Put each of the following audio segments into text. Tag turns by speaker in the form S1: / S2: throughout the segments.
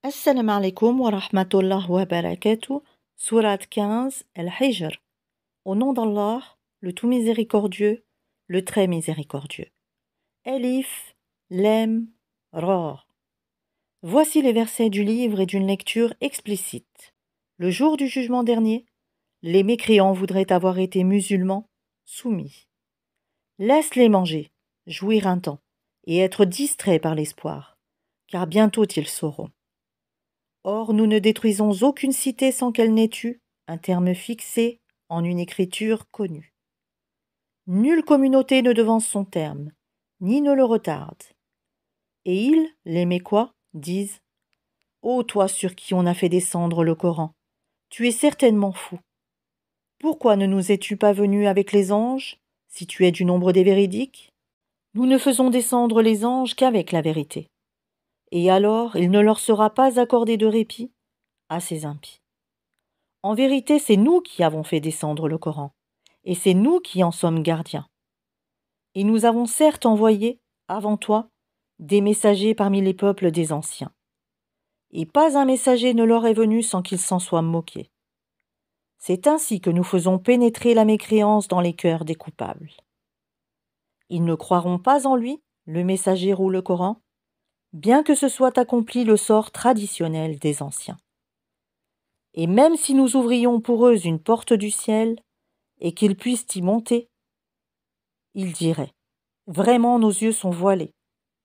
S1: Assalamu alaikum wa rahmatullah wa barakatuh. Sourate 15, Al-Hijr. Au nom d'Allah, le tout miséricordieux, le très miséricordieux. Elif, Lem, Ra. Voici les versets du livre et d'une lecture explicite. Le jour du jugement dernier, les mécréants voudraient avoir été musulmans, soumis. Laisse-les manger, jouir un temps, et être distraits par l'espoir, car bientôt ils sauront. Or, nous ne détruisons aucune cité sans qu'elle n'ait eu un terme fixé en une écriture connue. Nulle communauté ne devance son terme, ni ne le retarde. Et ils, les Mécois, disent « Ô toi sur qui on a fait descendre le Coran, tu es certainement fou. Pourquoi ne nous es-tu pas venu avec les anges, si tu es du nombre des véridiques? Nous ne faisons descendre les anges qu'avec la vérité. Et alors il ne leur sera pas accordé de répit à ces impies. En vérité, c'est nous qui avons fait descendre le Coran, et c'est nous qui en sommes gardiens. Et nous avons certes envoyé, avant toi, des messagers parmi les peuples des anciens. Et pas un messager ne leur est venu sans qu'ils s'en soient moqués. C'est ainsi que nous faisons pénétrer la mécréance dans les cœurs des coupables. Ils ne croiront pas en lui, le messager ou le Coran, bien que ce soit accompli le sort traditionnel des anciens. Et même si nous ouvrions pour eux une porte du ciel, et qu'ils puissent y monter, ils diraient « Vraiment nos yeux sont voilés,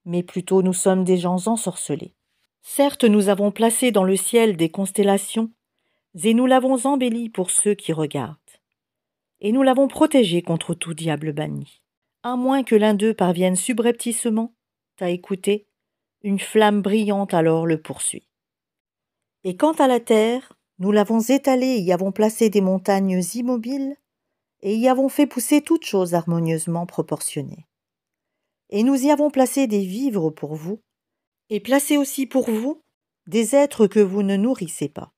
S1: mais plutôt nous sommes des gens ensorcelés. Certes, nous avons placé dans le ciel des constellations, et nous l'avons embelli pour ceux qui regardent. Et nous l'avons protégé contre tout diable banni. À moins que l'un d'eux parvienne subrepticement à écouter, une flamme brillante alors le poursuit. Et quant à la terre, nous l'avons étalée et y avons placé des montagnes immobiles, et y avons fait pousser toutes choses harmonieusement proportionnées. Et nous y avons placé des vivres pour vous, et placé aussi pour vous des êtres que vous ne nourrissez pas.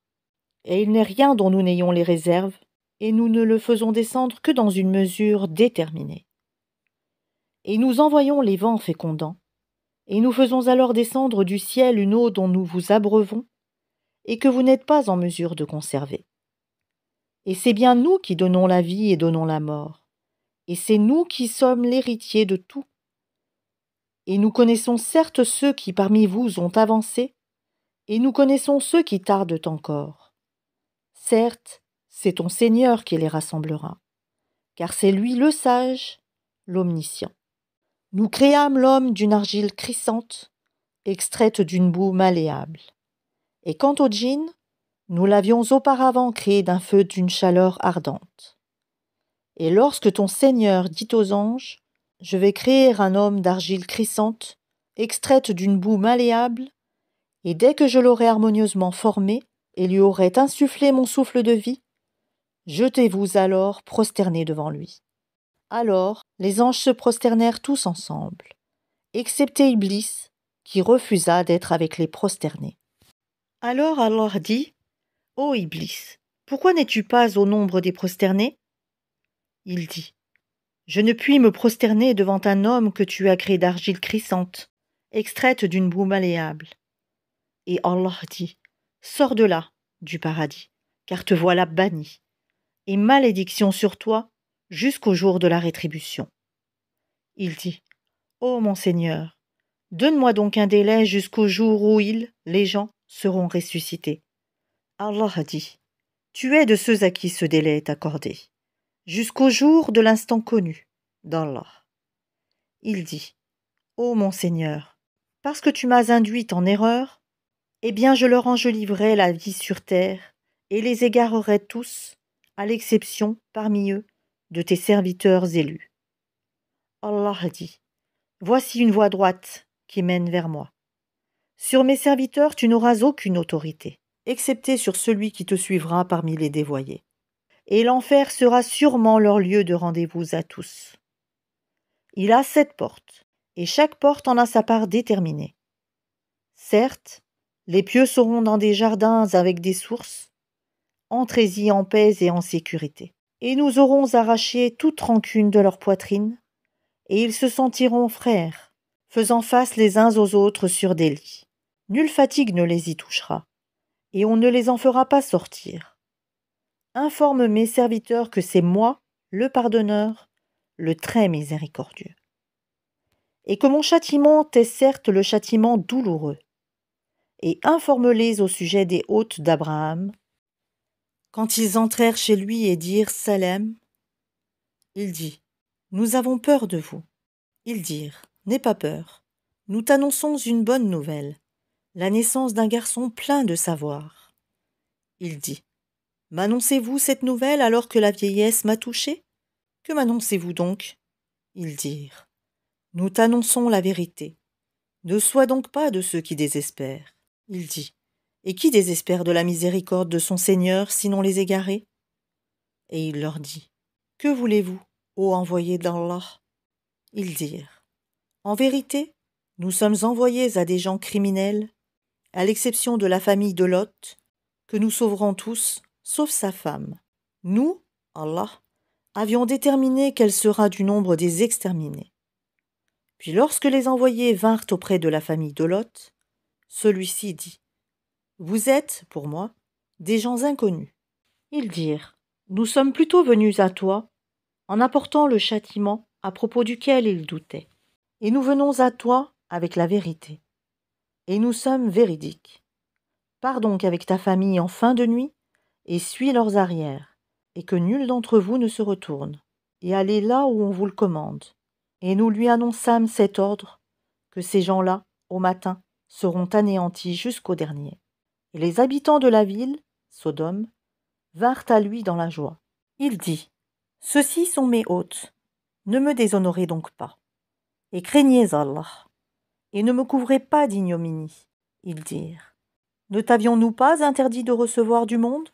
S1: Et il n'est rien dont nous n'ayons les réserves, et nous ne le faisons descendre que dans une mesure déterminée. Et nous envoyons les vents fécondants, et nous faisons alors descendre du ciel une eau dont nous vous abreuvons, et que vous n'êtes pas en mesure de conserver. Et c'est bien nous qui donnons la vie et donnons la mort, et c'est nous qui sommes l'héritier de tout. Et nous connaissons certes ceux qui parmi vous ont avancé, et nous connaissons ceux qui tardent encore. Certes, c'est ton Seigneur qui les rassemblera, car c'est lui le sage, l'omniscient. Nous créâmes l'homme d'une argile crissante, extraite d'une boue malléable. Et quant au djinn, nous l'avions auparavant créé d'un feu d'une chaleur ardente. Et lorsque ton Seigneur dit aux anges, « Je vais créer un homme d'argile crissante, extraite d'une boue malléable, et dès que je l'aurai harmonieusement formé et lui aurai insufflé mon souffle de vie, jetez-vous alors prosternés devant lui. » Alors les anges se prosternèrent tous ensemble, excepté Iblis, qui refusa d'être avec les prosternés. Alors Allah dit, « Ô Iblis, pourquoi n'es-tu pas au nombre des prosternés ?» Il dit, « Je ne puis me prosterner devant un homme que tu as créé d'argile crissante, extraite d'une boue malléable. » Et Allah dit, « Sors de là, du paradis, car te voilà banni, et malédiction sur toi jusqu'au jour de la rétribution. » Il dit, « Ô mon Seigneur, donne-moi donc un délai jusqu'au jour où les gens, seront ressuscités. » Allah dit, « Tu es de ceux à qui ce délai est accordé, jusqu'au jour de l'instant connu d'Allah. » Il dit, « Ô mon Seigneur, parce que tu m'as induite en erreur, eh bien je leur enjoliverai la vie sur terre et les égarerai tous, à l'exception, parmi eux, de tes serviteurs élus. » Allah dit, « Voici une voie droite qui mène vers moi. Sur mes serviteurs tu n'auras aucune autorité, excepté sur celui qui te suivra parmi les dévoyés. Et l'enfer sera sûrement leur lieu de rendez-vous à tous. Il a 7 portes, et chaque porte en a sa part déterminée. Certes, les pieux seront dans des jardins avec des sources. Entrez-y en paix et en sécurité. Et nous aurons arraché toute rancune de leur poitrine, et ils se sentiront frères, faisant face les uns aux autres sur des lits. Nulle fatigue ne les y touchera, et on ne les en fera pas sortir. Informe mes serviteurs que c'est moi, le pardonneur, le très miséricordieux. Et que mon châtiment est certes le châtiment douloureux. Et informe-les au sujet des hôtes d'Abraham. Quand ils entrèrent chez lui et dirent Salam, il dit, nous avons peur de vous. Ils dirent, n'aie pas peur, nous t'annonçons une bonne nouvelle, la naissance d'un garçon plein de savoir. Il dit, m'annoncez-vous cette nouvelle alors que la vieillesse m'a touché? Que m'annoncez-vous donc? Ils dirent, nous t'annonçons la vérité. Ne sois donc pas de ceux qui désespèrent. Il dit, et qui désespère de la miséricorde de son Seigneur, sinon les égarés? Et il leur dit, que voulez-vous, ô envoyés d'Allah? Ils dirent, en vérité, nous sommes envoyés à des gens criminels, à l'exception de la famille de Lot, que nous sauverons tous, sauf sa femme. Nous, Allah, avions déterminé qu'elle sera du nombre des exterminés. Puis lorsque les envoyés vinrent auprès de la famille de Lot, celui-ci dit, vous êtes, pour moi, des gens inconnus. Ils dirent, nous sommes plutôt venus à toi, en apportant le châtiment à propos duquel ils doutaient. Et nous venons à toi avec la vérité. Et nous sommes véridiques. Pars donc avec ta famille en fin de nuit, et suis leurs arrières, et que nul d'entre vous ne se retourne, et allez là où on vous le commande. Et nous lui annonçâmes cet ordre, que ces gens-là, au matin, seront anéantis jusqu'au dernier. Et les habitants de la ville, Sodome, vinrent à lui dans la joie. Il dit, ceux-ci sont mes hôtes, ne me déshonorez donc pas, et craignez Allah, et ne me couvrez pas d'ignominie. Ils dirent, ne t'avions-nous pas interdit de recevoir du monde?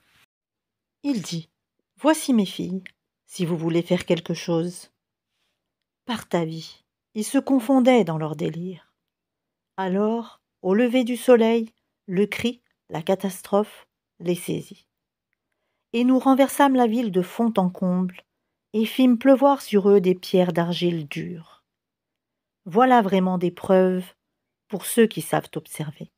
S1: Il dit, voici mes filles, si vous voulez faire quelque chose. Par ta vie, ils se confondaient dans leur délire. Alors, au lever du soleil, le cri, la catastrophe, les saisit. Et nous renversâmes la ville de fond en comble, et fîmes pleuvoir sur eux des pierres d'argile dures. Voilà vraiment des preuves pour ceux qui savent observer.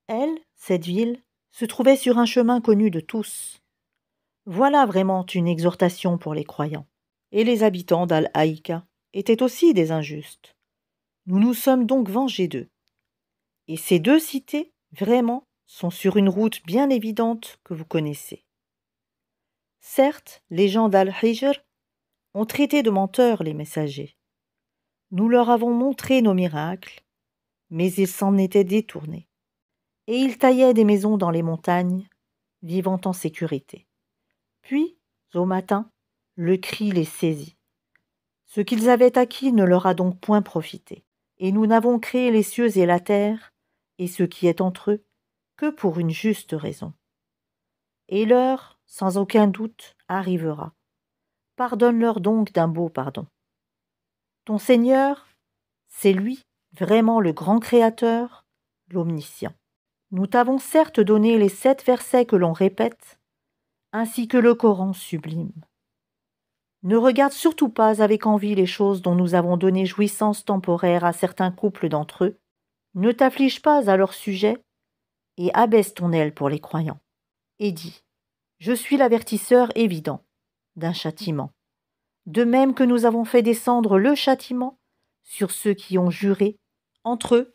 S1: Elle, cette ville, se trouvait sur un chemin connu de tous. Voilà vraiment une exhortation pour les croyants. Et les habitants d'Al-Haïka étaient aussi des injustes. Nous nous sommes donc vengés d'eux. Et ces deux cités, vraiment, sont sur une route bien évidente que vous connaissez. Certes, les gens d'Al-Hijr ont traité de menteurs les messagers. Nous leur avons montré nos miracles, mais ils s'en étaient détournés. Et ils taillaient des maisons dans les montagnes, vivant en sécurité. Puis, au matin, le cri les saisit. Ce qu'ils avaient acquis ne leur a donc point profité. Et nous n'avons créé les cieux et la terre, et ce qui est entre eux, que pour une juste raison. Et l'heure, sans aucun doute, arrivera. Pardonne-leur donc d'un beau pardon. Ton Seigneur, c'est lui, vraiment le grand Créateur, l'Omniscient. Nous t'avons certes donné les 7 versets que l'on répète, ainsi que le Coran sublime. Ne regarde surtout pas avec envie les choses dont nous avons donné jouissance temporaire à certains couples d'entre eux. Ne t'afflige pas à leur sujet et abaisse ton aile pour les croyants. Et dis, je suis l'avertisseur évident d'un châtiment. De même que nous avons fait descendre le châtiment sur ceux qui ont juré, entre eux,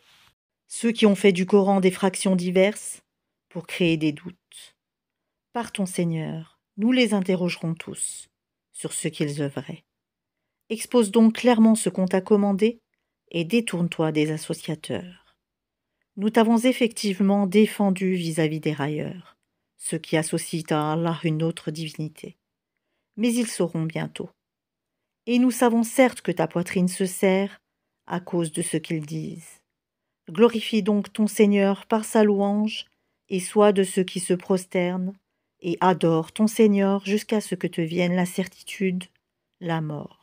S1: ceux qui ont fait du Coran des fractions diverses, pour créer des doutes. Par ton Seigneur, nous les interrogerons tous sur ce qu'ils œuvraient. Expose donc clairement ce qu'on t'a commandé et détourne-toi des associateurs. Nous t'avons effectivement défendu vis-à-vis des railleurs, ceux qui associent à Allah une autre divinité. Mais ils sauront bientôt. Et nous savons certes que ta poitrine se serre à cause de ce qu'ils disent. Glorifie donc ton Seigneur par sa louange, et sois de ceux qui se prosternent, et adore ton Seigneur jusqu'à ce que te vienne la certitude, la mort.